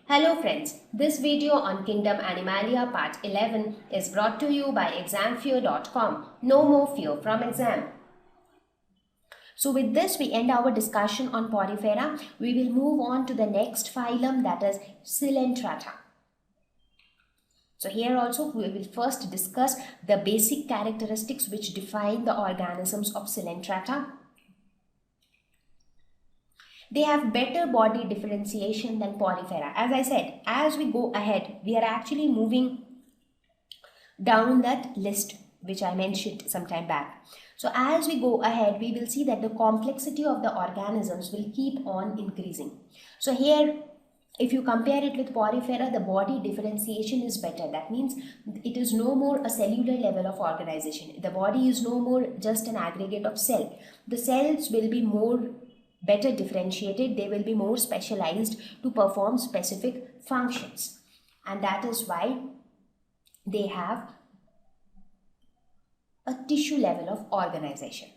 Hello friends, this video on Kingdom Animalia Part 11 is brought to you by examfear.com. No more fear from exam. So with this we end our discussion on Porifera. We will move on to the next phylum, that is Coelentrata. So here also we will first discuss the basic characteristics which define the organisms of Coelentrata. They have better body differentiation than Porifera. As I said, as we go ahead, we are actually moving down that list which I mentioned some time back. So as we go ahead, we will see that the complexity of the organisms will keep on increasing. So here, if you compare it with Porifera, the body differentiation is better. That means it is no more a cellular level of organization. The body is no more just an aggregate of cell. The cells will be more better differentiated, they will be more specialized to perform specific functions, and that is why they have a tissue level of organization.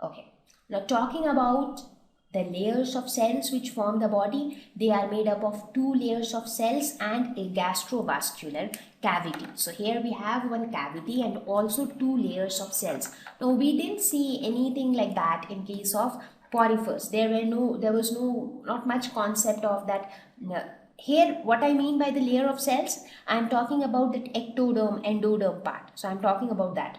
Okay, now talking about the layers of cells which form the body, they are made up of 2 layers of cells and a gastrovascular cavity. So here we have one cavity and also 2 layers of cells. Now we didn't see anything like that in case of Porifers. There was not much concept of that. Here what I mean by the layer of cells, I am talking about the ectoderm endoderm part. So I am talking about that.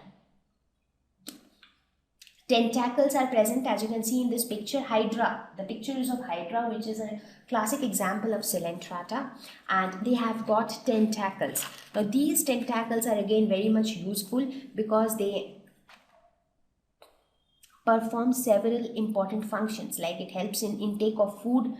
Tentacles are present, as you can see in this picture. Hydra, the picture is of Hydra, which is a classic example of Coelentrata, and they have got tentacles. Now these tentacles are again very much useful because they perform several important functions, like it helps in intake of food.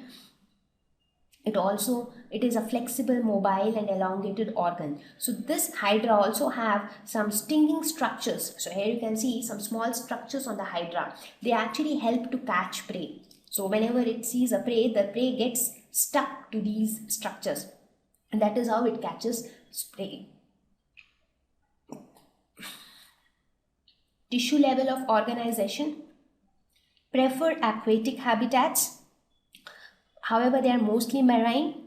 It is a flexible, mobile and elongated organ. So this Hydra also have some stinging structures. So here you can see some small structures on the Hydra. They actually help to catch prey. So whenever it sees a prey, the prey gets stuck to these structures, and that is how it catches prey. Tissue level of organization, prefer aquatic habitats. However, they are mostly marine.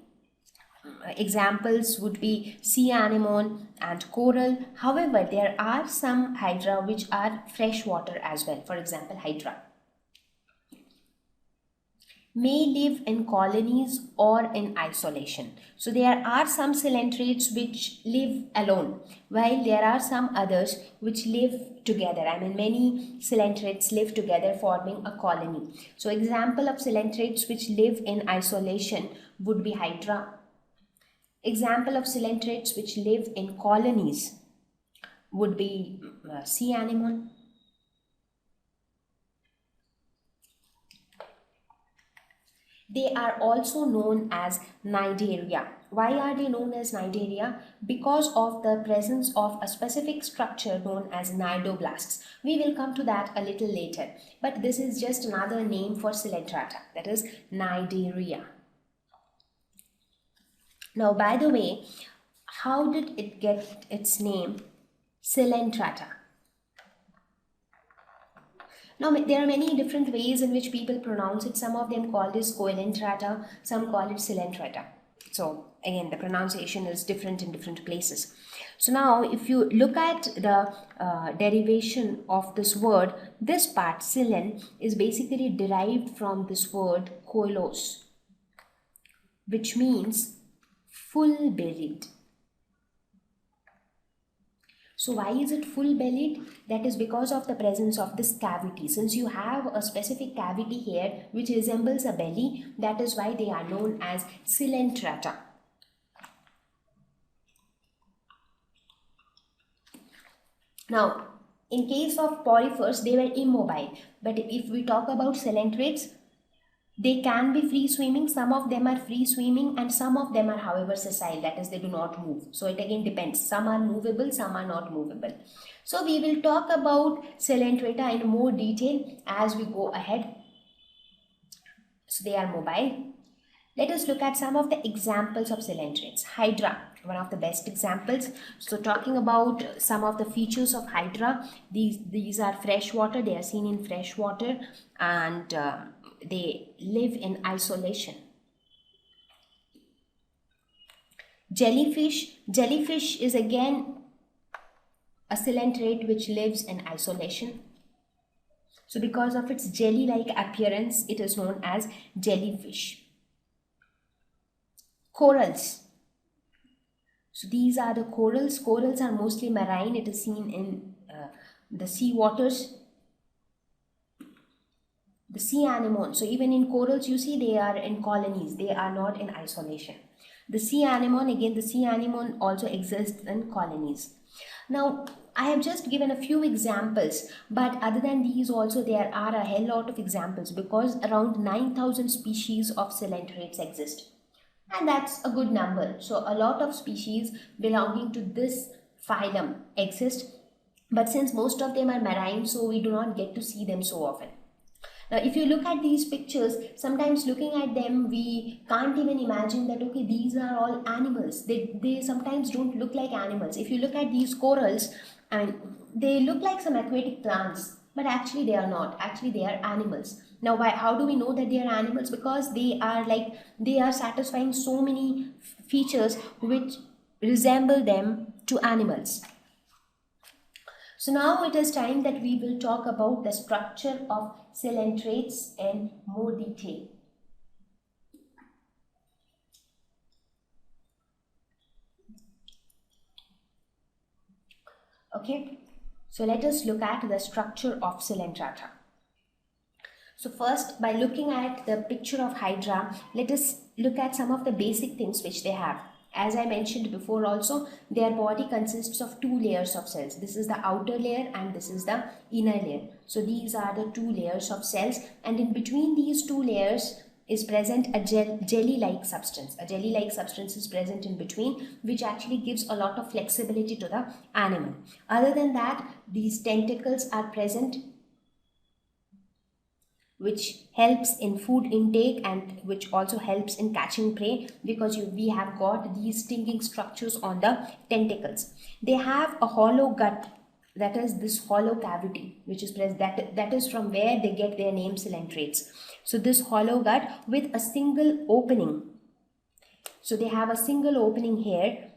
Examples would be sea anemone and coral. However, there are some Hydra which are freshwater as well. For example, Hydra may live in colonies or in isolation. So there are some coelentrates which live alone, while there are some others which live together. I mean, many coelentrates live together forming a colony. So example of coelentrates which live in isolation would be Hydra. Example of coelentrates which live in colonies would be sea anemone. They are also known as cnidaria. Why are they known as cnidaria? Because of the presence of a specific structure known as cnidoblasts. We will come to that a little later, but this is just another name for Coelentrata, that is cnidaria. Now, by the way, how did it get its name Coelentrata? Now, there are many different ways in which people pronounce it. Some of them call this Coelentrata, some call it Coelentrata. So again, the pronunciation is different in different places. So now, if you look at the derivation of this word, this part, coelen, is basically derived from this word koilos, which means full-bellied. So why is it full-bellied? That is because of the presence of this cavity. Since you have a specific cavity here which resembles a belly, that is why they are known as Coelentrata. Now, in case of porifers, they were immobile. But if we talk about coelentrates, they can be free swimming. Some of them are free swimming and some of them are, however, sessile, that is, they do not move. So it again depends. Some are movable, some are not movable. So we will talk about Coelentrata in more detail as we go ahead. So they are mobile. Let us look at some of the examples of coelentrates. Hydra, one of the best examples. So talking about some of the features of Hydra, these are freshwater. They are seen in freshwater and they live in isolation. Jellyfish is again a coelenterate which lives in isolation. So because of its jelly-like appearance, it is known as jellyfish. Corals. So these are the corals. Corals are mostly marine. It is seen in the sea waters. The sea anemone. So even in corals, you see they are in colonies. They are not in isolation. The sea anemone, again, the sea anemone also exists in colonies. Now, I have just given a few examples, but other than these also there are a hell lot of examples, because around 9,000 species of coelenterates exist. And that's a good number. So a lot of species belonging to this phylum exist, but since most of them are marine, so we do not get to see them so often. Now, if you look at these pictures, sometimes looking at them, we can't even imagine that, okay, these are all animals. They sometimes don't look like animals. If you look at these corals, and they look like some aquatic plants, but actually they are not. Actually, they are animals. Now, how do we know that they are animals? Because they are satisfying so many features which resemble them to animals. So now it is time that we will talk about the structure of coelentrates in more detail. Okay, so let us look at the structure of Coelentrata. So first, by looking at the picture of Hydra, let us look at some of the basic things which they have. As I mentioned before also, their body consists of two layers of cells. This is the outer layer and this is the inner layer. So these are the two layers of cells, and in between these two layers is present a jelly-like substance. A jelly-like substance is present in between, which actually gives a lot of flexibility to the animal. Other than that, these tentacles are present, which helps in food intake and which also helps in catching prey, because we have got these stinging structures on the tentacles. They have a hollow gut, that is this hollow cavity which is present, that is from where they get their name coelentrates. So this hollow gut with a single opening. So they have a single opening here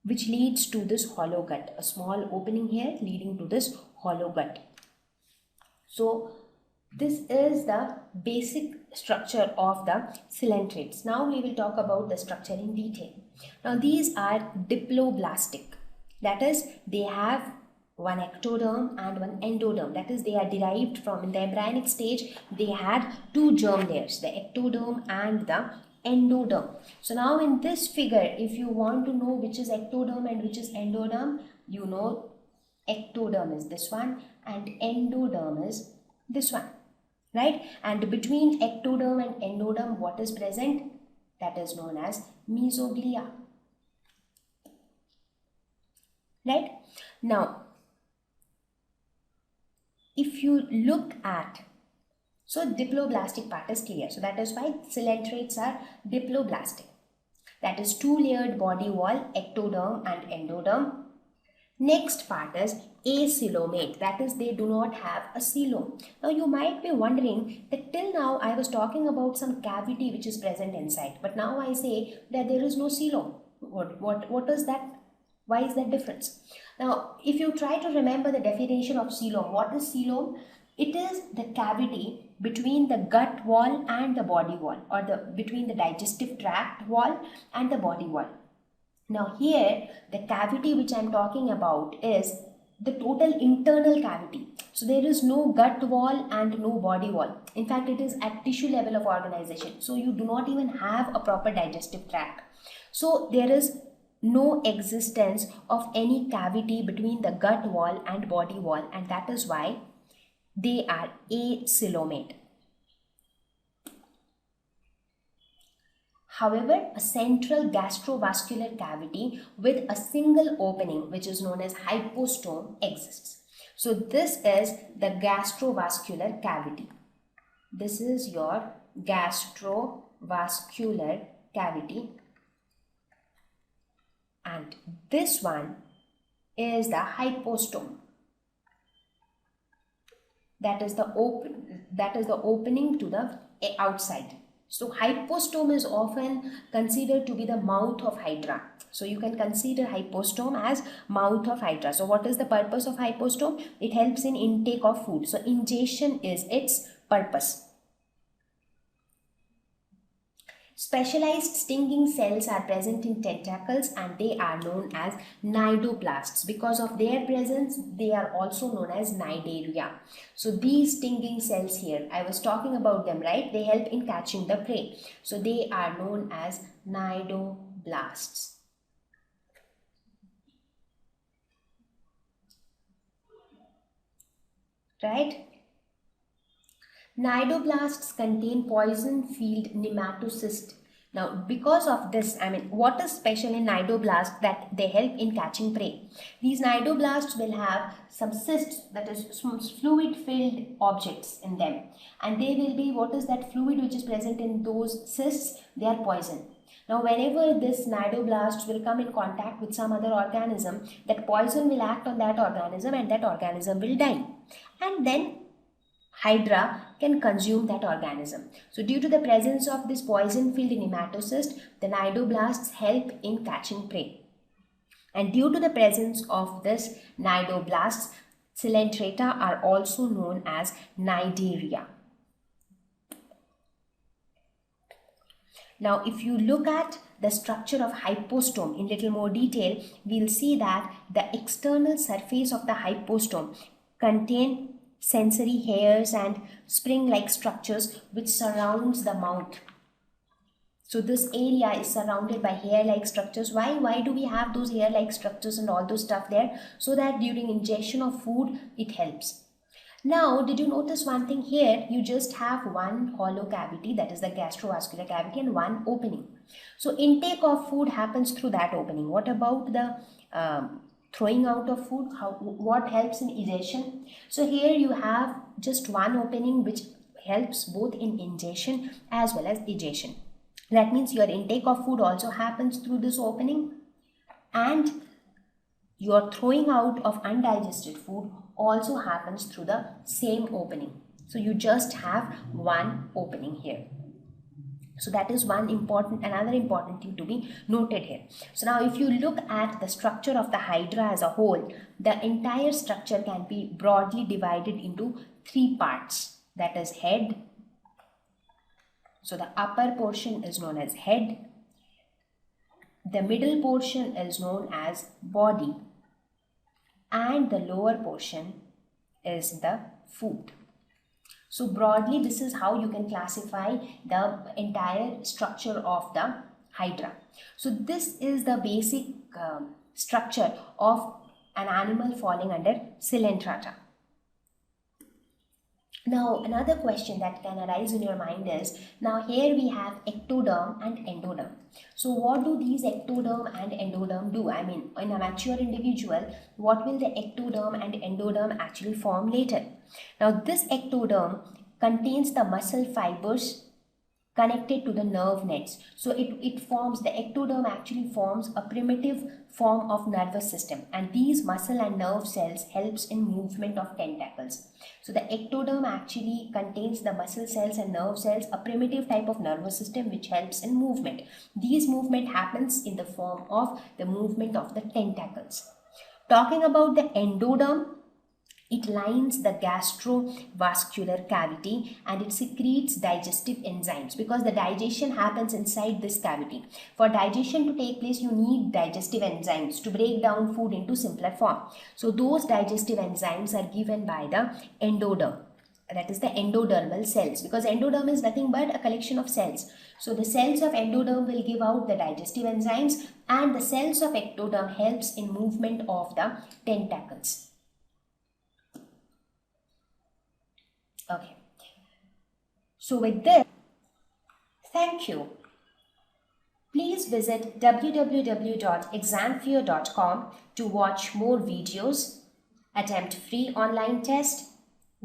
which leads to this hollow gut, a small opening here leading to this hollow gut. So this is the basic structure of the coelentrates. Now we will talk about the structure in detail. Now these are diploblastic. That is, they have one ectoderm and one endoderm. That is, they are derived from, in the embryonic stage, they had two germ layers, the ectoderm and the endoderm. So now in this figure, if you want to know which is ectoderm and which is endoderm, you know ectoderm is this one and endoderm is this one. Right? And between ectoderm and endoderm, what is present? That is known as mesoglia. Right? Now, if you look at, so diploblastic part is clear. So that is why coelentrates are diploblastic. That is two-layered body wall, ectoderm and endoderm. Next part is acoelomate, that is, they do not have a coelom. Now you might be wondering that till now I was talking about some cavity which is present inside, but now I say that there is no coelom. What is that? Why is that difference? Now if you try to remember the definition of coelom, what is coelom? It is the cavity between the gut wall and the body wall, or between the digestive tract wall and the body wall. Now here, the cavity which I am talking about is the total internal cavity. So there is no gut wall and no body wall. In fact, it is at tissue level of organization. So you do not even have a proper digestive tract. So there is no existence of any cavity between the gut wall and body wall, and that is why they are acoelomate. However, a central gastrovascular cavity with a single opening, which is known as hypostome, exists. So this is the gastrovascular cavity. This is your gastrovascular cavity. And this one is the hypostome. That is the opening to the outside. So hypostome is often considered to be the mouth of Hydra. So you can consider hypostome as mouth of Hydra. So what is the purpose of hypostome? It helps in intake of food. So ingestion is its purpose. Specialized stinging cells are present in tentacles and they are known as cnidoblasts. Because of their presence, they are also known as cnidaria. So these stinging cells here, I was talking about them, right? They help in catching the prey. So they are known as cnidoblasts. Right? Cnidoblasts contain poison-filled nematocysts. Now, because of this, what is special in cnidoblasts that they help in catching prey? These cnidoblasts will have some cysts, that is fluid-filled objects in them. And they will be, what is that fluid which is present in those cysts? They are poison. Now, whenever this cnidoblast will come in contact with some other organism, that poison will act on that organism and that organism will die. And then Hydra can consume that organism. So due to the presence of this poison-filled nematocyst, the cnidoblasts help in catching prey. And due to the presence of this cnidoblasts, Coelentrata are also known as cnidaria. Now, if you look at the structure of hypostome in little more detail, we'll see that the external surface of the hypostome contain sensory hairs and spring-like structures which surrounds the mouth. So this area is surrounded by hair-like structures. Why do we have those hair-like structures and all those stuff there? So that during ingestion of food, it helps. Now, did you notice one thing here? You just have one hollow cavity, that is the gastrovascular cavity, and one opening. So intake of food happens through that opening. What about the throwing out of food? What helps in egestion? So here you have just one opening which helps both in ingestion as well as egestion. That means your intake of food also happens through this opening, and your throwing out of undigested food also happens through the same opening. So you just have one opening here. So that is another important thing to be noted here. So now if you look at the structure of the Hydra as a whole, the entire structure can be broadly divided into three parts. That is head. So the upper portion is known as head. The middle portion is known as body. And the lower portion is the foot. So broadly, this is how you can classify the entire structure of the Hydra. So this is the basic structure of an animal falling under Coelentrata. Now, another question that can arise in your mind is, now here we have ectoderm and endoderm. So what do these ectoderm and endoderm do? In a mature individual, what will the ectoderm and endoderm actually form later? Now, this ectoderm contains the muscle fibers connected to the nerve nets. So the ectoderm actually forms a primitive form of nervous system, and these muscle and nerve cells helps in movement of tentacles. So the ectoderm actually contains the muscle cells and nerve cells, a primitive type of nervous system which helps in movement. These movement happens in the form of the movement of the tentacles. Talking about the endoderm, it lines the gastrovascular cavity and it secretes digestive enzymes, because the digestion happens inside this cavity. For digestion to take place, you need digestive enzymes to break down food into simpler form. So those digestive enzymes are given by the endoderm. That is the endodermal cells, because endoderm is nothing but a collection of cells. So the cells of endoderm will give out the digestive enzymes, and the cells of ectoderm helps in movement of the tentacles. Okay, so with this, thank you. Please visit www.examfear.com to watch more videos, attempt free online test,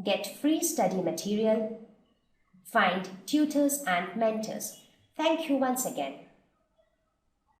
get free study material, find tutors and mentors. Thank you once again.